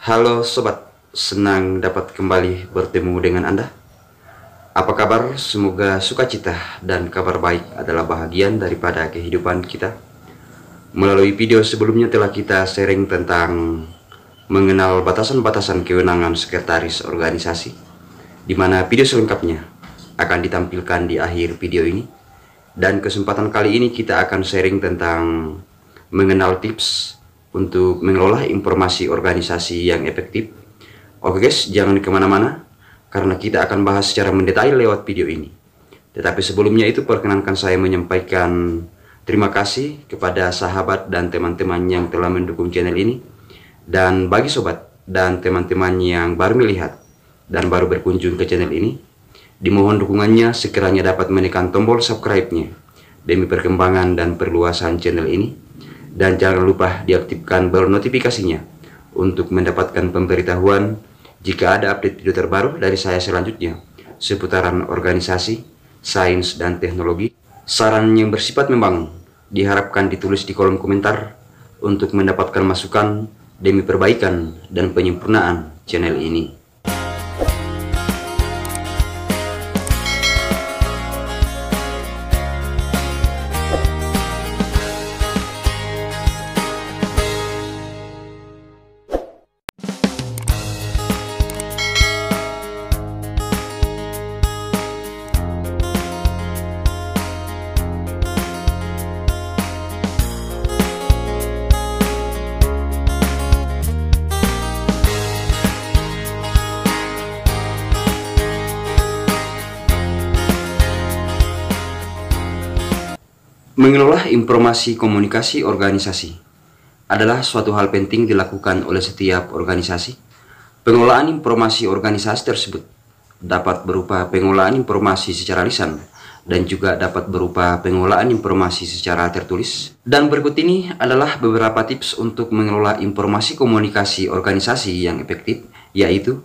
Halo sobat, senang dapat kembali bertemu dengan Anda. Apa kabar? Semoga sukacita dan kabar baik adalah bahagian daripada kehidupan kita. Melalui video sebelumnya telah kita sharing tentang mengenal batasan-batasan kewenangan sekretaris organisasi, di mana video selengkapnya akan ditampilkan di akhir video ini. Dan kesempatan kali ini kita akan sharing tentang mengenal tips untuk mengelola informasi organisasi yang efektif. Oke guys, jangan kemana-mana karena kita akan bahas secara mendetail lewat video ini. Tetapi sebelumnya itu perkenankan saya menyampaikan terima kasih kepada sahabat dan teman-teman yang telah mendukung channel ini. Dan bagi sobat dan teman-teman yang baru melihat dan baru berkunjung ke channel ini, dimohon dukungannya sekiranya dapat menekan tombol subscribe-nya demi perkembangan dan perluasan channel ini. Dan jangan lupa diaktifkan bel notifikasinya untuk mendapatkan pemberitahuan jika ada update video terbaru dari saya selanjutnya seputaran organisasi, sains, dan teknologi. Saran yang bersifat membangun diharapkan ditulis di kolom komentar untuk mendapatkan masukan demi perbaikan dan penyempurnaan channel ini. Mengelola informasi komunikasi organisasi adalah suatu hal penting dilakukan oleh setiap organisasi. Pengelolaan informasi organisasi tersebut dapat berupa pengelolaan informasi secara lisan dan juga dapat berupa pengelolaan informasi secara tertulis. Dan berikut ini adalah beberapa tips untuk mengelola informasi komunikasi organisasi yang efektif, yaitu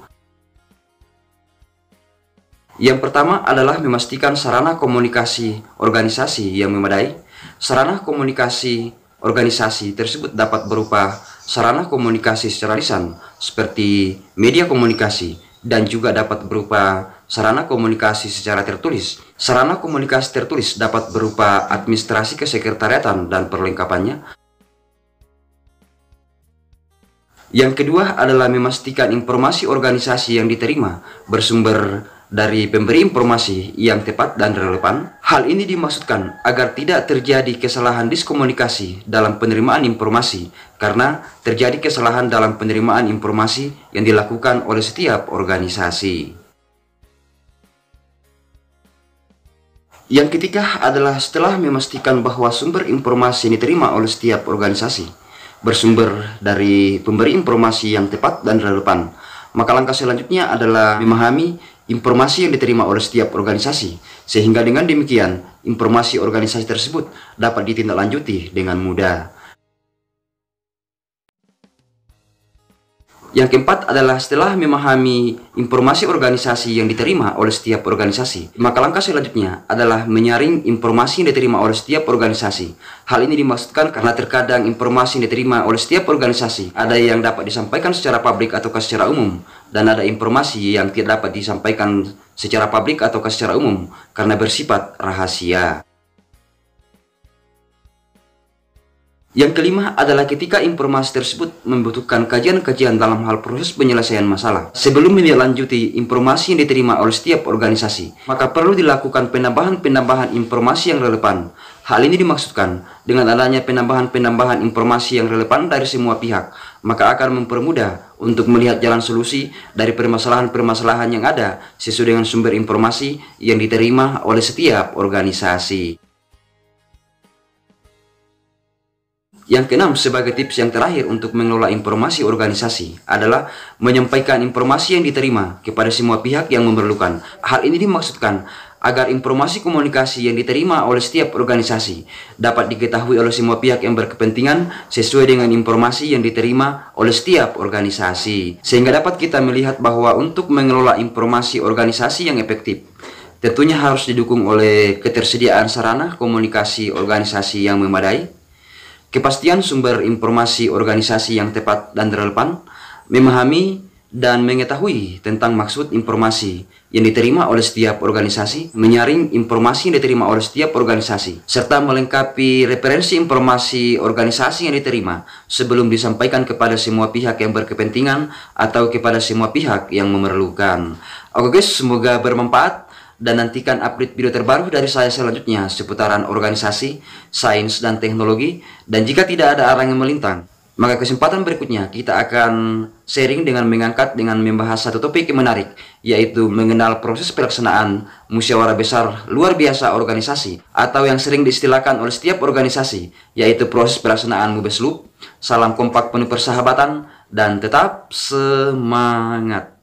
yang pertama adalah memastikan sarana komunikasi organisasi yang memadai. Sarana komunikasi organisasi tersebut dapat berupa sarana komunikasi secara lisan seperti media komunikasi dan juga dapat berupa sarana komunikasi secara tertulis. Sarana komunikasi tertulis dapat berupa administrasi kesekretariatan dan perlengkapannya. Yang kedua adalah memastikan informasi organisasi yang diterima bersumber dari pemberi informasi yang tepat dan relevan. Hal ini dimaksudkan agar tidak terjadi kesalahan diskomunikasi dalam penerimaan informasi, karena terjadi kesalahan dalam penerimaan informasi yang dilakukan oleh setiap organisasi. Yang ketiga adalah setelah memastikan bahwa sumber informasi yang diterima oleh setiap organisasi bersumber dari pemberi informasi yang tepat dan relevan, maka langkah selanjutnya adalah memahami informasi yang diterima oleh setiap organisasi, sehingga dengan demikian informasi organisasi tersebut dapat ditindaklanjuti dengan mudah. Yang keempat adalah setelah memahami informasi organisasi yang diterima oleh setiap organisasi, maka langkah selanjutnya adalah menyaring informasi yang diterima oleh setiap organisasi. Hal ini dimaksudkan karena terkadang informasi yang diterima oleh setiap organisasi ada yang dapat disampaikan secara publik atau secara umum, dan ada informasi yang tidak dapat disampaikan secara publik atau secara umum karena bersifat rahasia. Yang kelima adalah ketika informasi tersebut membutuhkan kajian-kajian dalam hal proses penyelesaian masalah. Sebelum menindaklanjuti informasi yang diterima oleh setiap organisasi, maka perlu dilakukan penambahan-penambahan informasi yang relevan. Hal ini dimaksudkan dengan adanya penambahan-penambahan informasi yang relevan dari semua pihak, maka akan mempermudah untuk melihat jalan solusi dari permasalahan-permasalahan yang ada sesuai dengan sumber informasi yang diterima oleh setiap organisasi. Yang keenam, sebagai tips yang terakhir untuk mengelola informasi organisasi adalah menyampaikan informasi yang diterima kepada semua pihak yang memerlukan. Hal ini dimaksudkan agar informasi komunikasi yang diterima oleh setiap organisasi dapat diketahui oleh semua pihak yang berkepentingan sesuai dengan informasi yang diterima oleh setiap organisasi. Sehingga dapat kita melihat bahwa untuk mengelola informasi organisasi yang efektif, tentunya harus didukung oleh ketersediaan sarana komunikasi organisasi yang memadai, kepastian sumber informasi organisasi yang tepat dan relevan, memahami dan mengetahui tentang maksud informasi yang diterima oleh setiap organisasi, menyaring informasi yang diterima oleh setiap organisasi, serta melengkapi referensi informasi organisasi yang diterima sebelum disampaikan kepada semua pihak yang berkepentingan atau kepada semua pihak yang memerlukan. Oke guys, semoga bermanfaat dan nantikan update video terbaru dari saya selanjutnya seputaran organisasi, sains, dan teknologi. Dan jika tidak ada arah yang melintang, maka kesempatan berikutnya kita akan sharing dengan membahas satu topik yang menarik, yaitu mengenal proses pelaksanaan musyawarah besar luar biasa organisasi, atau yang sering diistilahkan oleh setiap organisasi, yaitu proses pelaksanaan Mubeslup. Salam kompak penuh persahabatan dan tetap semangat.